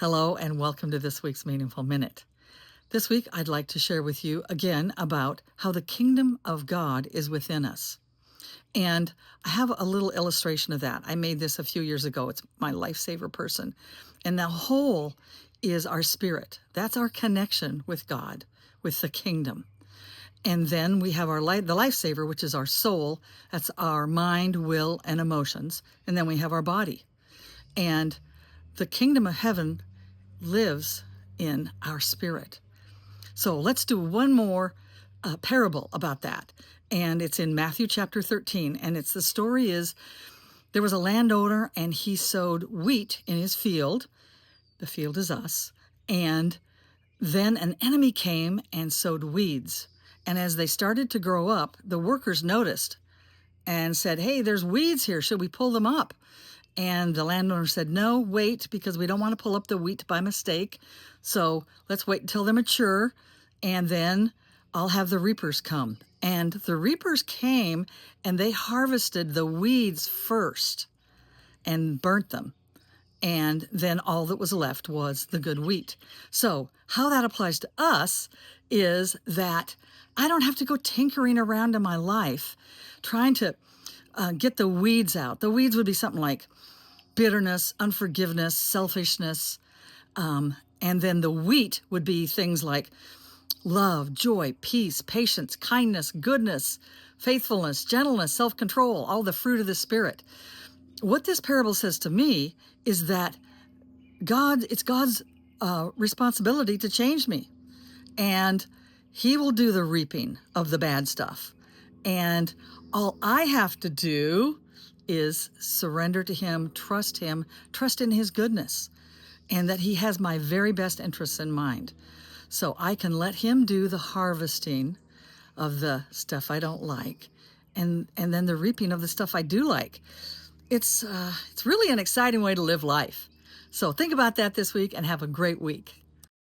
Hello, and welcome to this week's Meaningful Minute. This week, I'd like to share with you again about how the kingdom of God is within us. And I have a little illustration of that. I made this a few years ago. It's my Lifesaver person. And the whole is our spirit. That's our connection with God, with the kingdom. And then we have the Lifesaver, which is our soul. That's our mind, will, and emotions. And then we have our body. And the kingdom of heaven lives in our spirit. So let's do one more parable about that. And it's in Matthew chapter 13. And the story is, there was a landowner and he sowed wheat in his field. The field is us. And then an enemy came and sowed weeds. And as they started to grow up, the workers noticed and said, "Hey, there's weeds here. Should we pull them up?" And the landowner said, "No, wait, because we don't want to pull up the wheat by mistake. So let's wait until they're mature, and then I'll have the reapers come." And the reapers came, and they harvested the weeds first and burnt them. And then all that was left was the good wheat. So how that applies to us is that I don't have to go tinkering around in my life trying to get the weeds out. The weeds would be something like bitterness, unforgiveness, selfishness. And then the wheat would be things like love, joy, peace, patience, kindness, goodness, faithfulness, gentleness, self-control, all the fruit of the Spirit. What this parable says to me is that it's God's responsibility to change me. And He will do the reaping of the bad stuff. And all I have to do is surrender to Him, trust in His goodness, and that He has my very best interests in mind. So I can let Him do the harvesting of the stuff I don't like, and then the reaping of the stuff I do like. It's really an exciting way to live life. So think about that this week and have a great week.